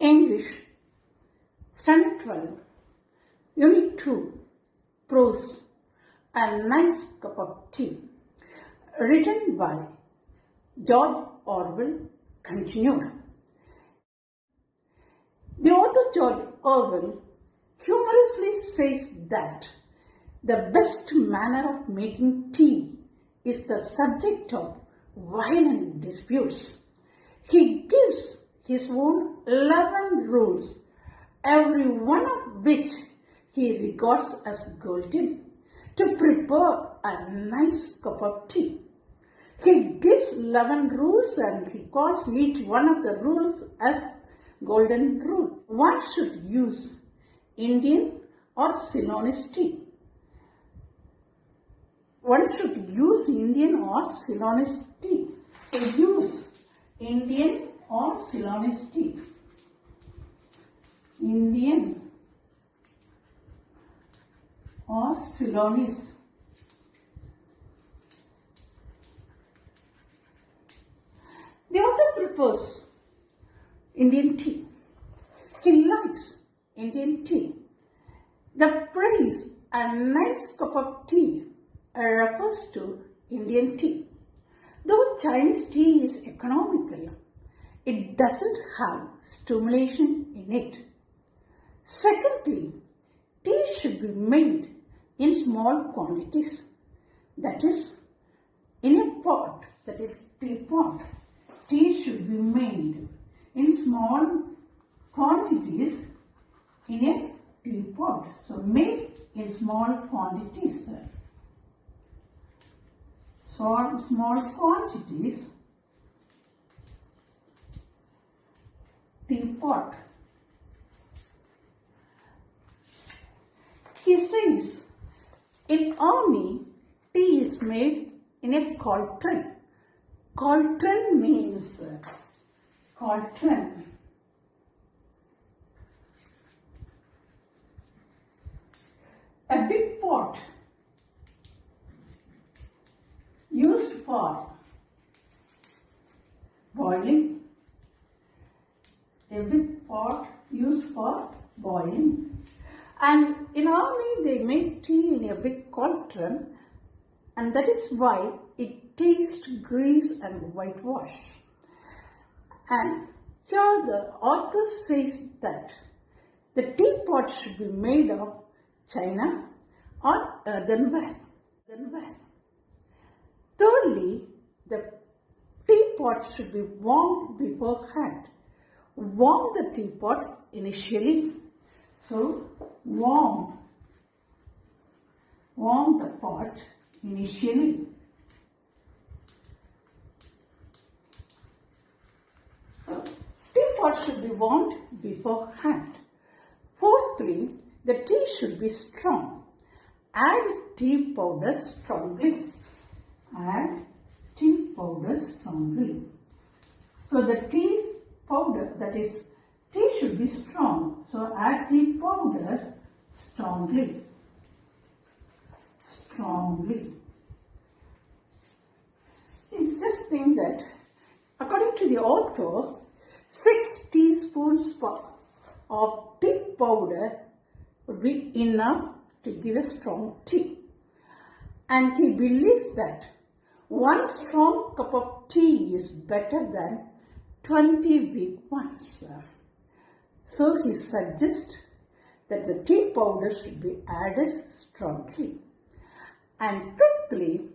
English, Standard 12, Unit 2, Prose, A Nice Cup of Tea, written by George Orwell, continued. The author George Orwell humorously says that the best manner of making tea is the subject of violent disputes. He gives his own 11 rules, every one of which he regards as golden, to prepare a nice cup of tea. He gives 11 rules and he calls each one of the rules as golden rule. One should use Indian or Ceylonese tea. One should use Indian or Ceylonese tea. So use Indian or Ceylonese tea. Indian or Ceylonese. The author prefers Indian tea. He likes Indian tea. The phrase "a nice cup of tea" refers to Indian tea. Though Chinese tea is economical, it doesn't have stimulation in it. Secondly, tea should be made in small quantities, that is, in a pot, that is teapot. Tea should be made in small quantities in a teapot. So made in small quantities. Small quantities, teapot. He says, in army, tea is made in a cauldron. Cauldron means cauldron. A big pot used for boiling. A big pot used for boiling. And in army they make tea in a big cauldron, and that is why it tastes grease and whitewash. And here the author says that the teapot should be made of china or earthenware. Thirdly, the teapot should be warmed beforehand. Warm the teapot initially. So, warm the pot initially. So, teapot should be warmed beforehand. Fourthly, the tea should be strong. Add tea powder strongly. Add tea powder strongly. So the tea powder, that is, tea should be strong. So add tea powder strongly. Just think that according to the author, 6 teaspoons of tea powder would be enough to give a strong tea. And he believes that 1 strong cup of tea is better than 20 weak ones. So he suggests that the tea powder should be added strongly. And fifthly,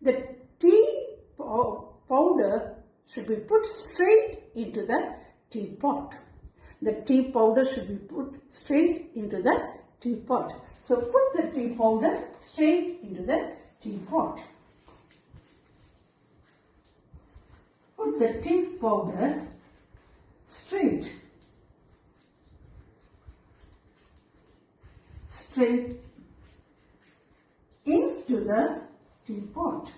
the tea powder should be put straight into the teapot. The tea powder should be put straight into the teapot. So put the tea powder straight into the teapot. Put the tea powder straight into the teapot.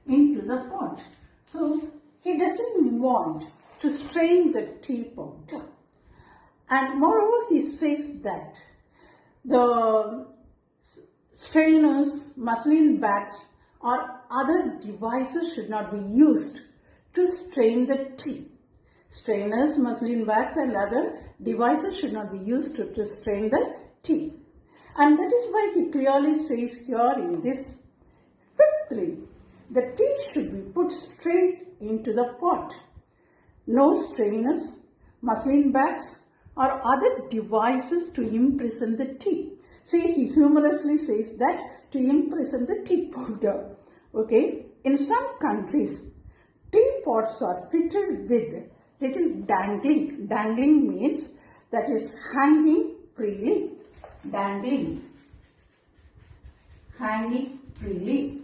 Into the pot. So he doesn't want to strain the tea powder. And moreover, he says that the strainers, muslin bags or other devices should not be used to strain the tea. Strainers, muslin bags and other devices should not be used to strain the tea. And that is why he clearly says here in this. Fifthly, the tea should be put straight into the pot. No strainers, muslin bags or other devices to imprison the tea. See, he humorously says that to imprison the tea powder. Okay, in some countries, teapots are fitted with little dangling. Dangling means that is hanging freely. Dangling. Hanging freely.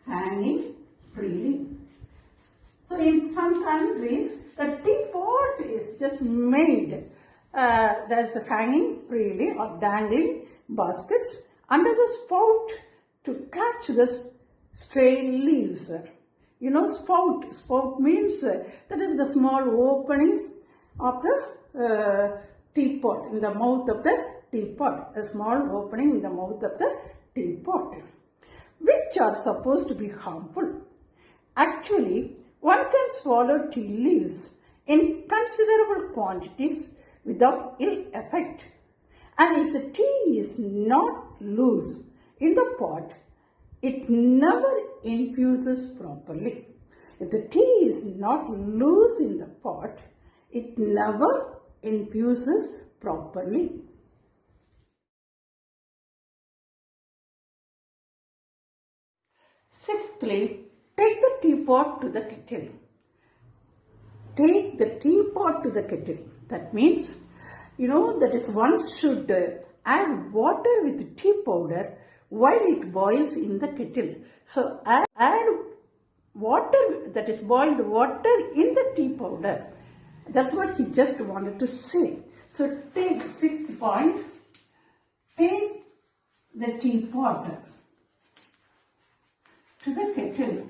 Hanging freely. So in some countries, the teapot is just made. There's hanging freely or dangling baskets under the spout to catch the stray leaves. You know, spout. Spout means that is the small opening of the teapot, in the mouth of the teapot. A small opening in the mouth of the teapot, which are supposed to be harmful. Actually, one can swallow tea leaves in considerable quantities without ill effect. And if the tea is not loose in the pot, it never infuses properly. If the tea is not loose in the pot, it never infuses properly. Sixthly, take the teapot to the kettle. Take the teapot to the kettle. That means, that is one should add water with tea powder while it boils in the kettle. So add water, that is boiled water in the tea powder. That's what he just wanted to say. So take sixth point, take the teapot to the kettle.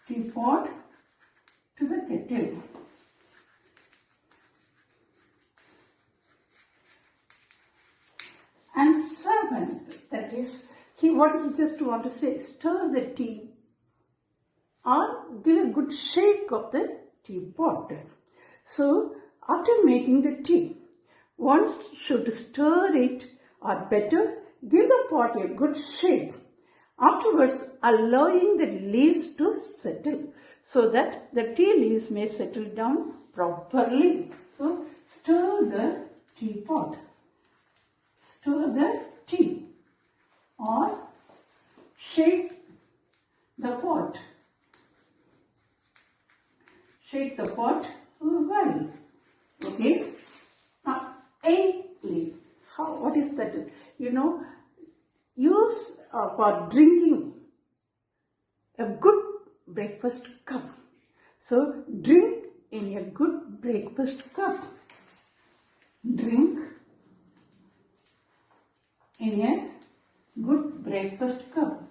Teapot to the kettle. And seventh, that is, what he just want to say, stir the tea or give a good shake of the teapot. So, after making the tea, one should stir it, or better, give the pot a good shake. Afterwards, allowing the leaves to settle so that the tea leaves may settle down properly. So, stir the teapot. Stir the tea or shake the pot. Shake the pot well. Okay. Now, eighthly, what is that? Use for drinking a good breakfast cup. So, drink in a good breakfast cup. Drink in a good breakfast cup.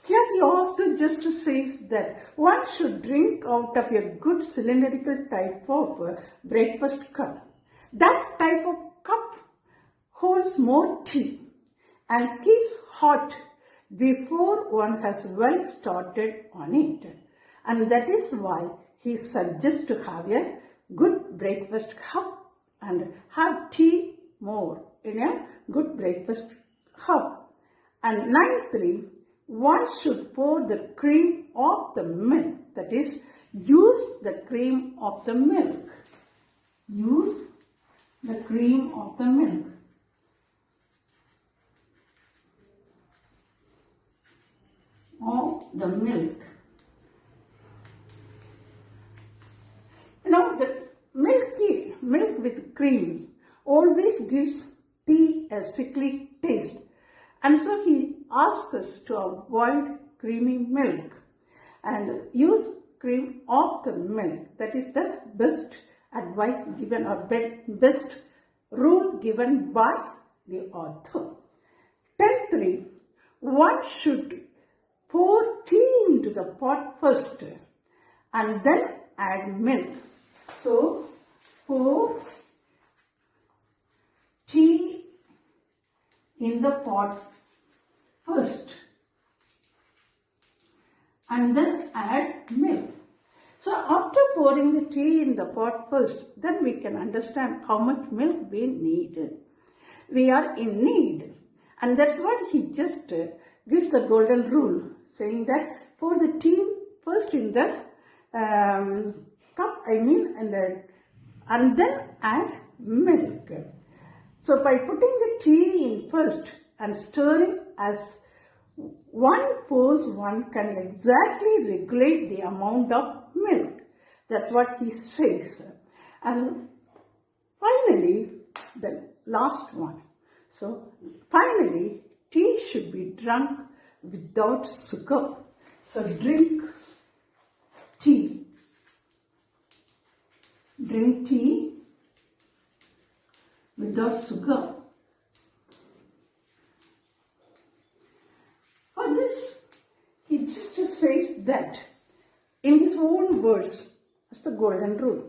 Here the author just says that one should drink out of a good cylindrical type of breakfast cup. That type of cup holds more tea and keeps hot before one has well started on it. And that is why he suggests to have a good breakfast cup and have tea more in a good breakfast cup. And ninthly, one should pour the cream of the milk. That is, use the cream of the milk. Use the cream of the milk. Of the milk. The milk with cream always gives tea a sickly taste. And so he asks us to avoid creamy milk and use cream of the milk. That is the best advice given, or best rule given by the author. Tenthly, one should pour tea into the pot first and then add milk. So, pour tea in the pot first and then add milk. So after pouring the tea in the pot first, then we can understand how much milk we need. We are in need. And that's what he just gives the golden rule, saying that pour the tea first in the cup, and then add milk. So by putting the tea in first and stirring as one pours, one can exactly regulate the amount of milk. That's what he says. And finally, the last one. So finally, tea should be drunk without sugar. So drink tea. Drink tea without sugar. For this, he just says that in his own words, as the golden rule.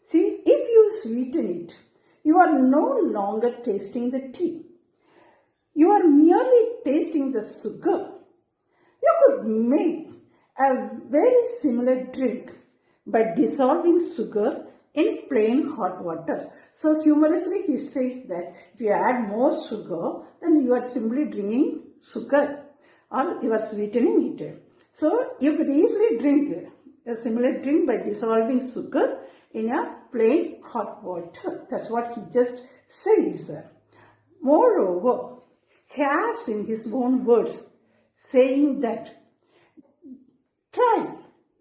See, if you sweeten it, you are no longer tasting the tea. You are merely tasting the sugar. You could make a very similar drink by dissolving sugar in plain hot water. So humorously he says that if you add more sugar, then you are simply drinking sugar or you are sweetening it. So you could easily drink a similar drink by dissolving sugar in a plain hot water. That's what he just says. Moreover, he adds in his own words, saying that try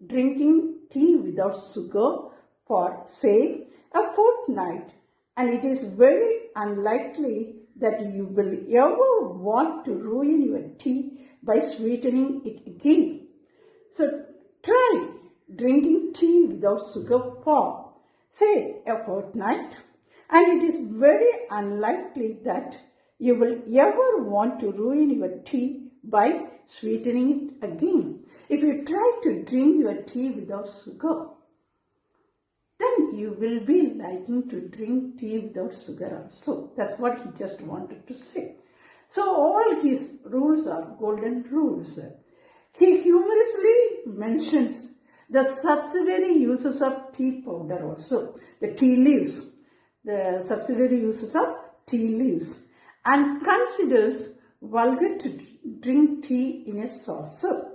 drinking tea without sugar for, say, a fortnight, and it is very unlikely that you will ever want to ruin your tea by sweetening it again. So try drinking tea without sugar for, say, a fortnight, and it is very unlikely that you will ever want to ruin your tea by sweetening it again. If you try to drink your tea without sugar, then you will be liking to drink tea without sugar also. That's what he just wanted to say. So all his rules are golden rules. He humorously mentions the subsidiary uses of tea powder also, the tea leaves, the subsidiary uses of tea leaves, and considers vulgar to drink tea in a saucer.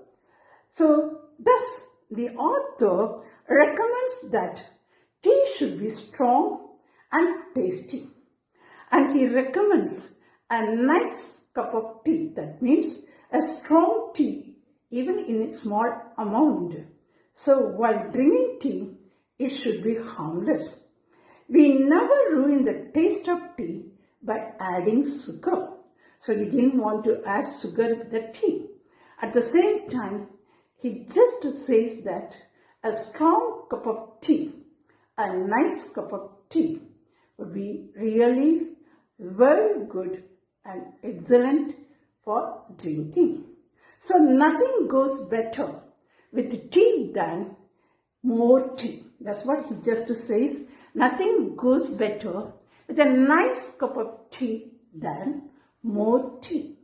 So thus the author recommends that tea should be strong and tasty, and he recommends a nice cup of tea. That means a strong tea, even in a small amount. So while drinking tea, it should be harmless. We never ruin the taste of tea by adding sugar. So he didn't want to add sugar to the tea. At the same time, he just says that a strong cup of tea, a nice cup of tea, would be really very good and excellent for drinking. So nothing goes better with tea than more tea. That's what he just says. Nothing goes better with a nice cup of tea than more tea.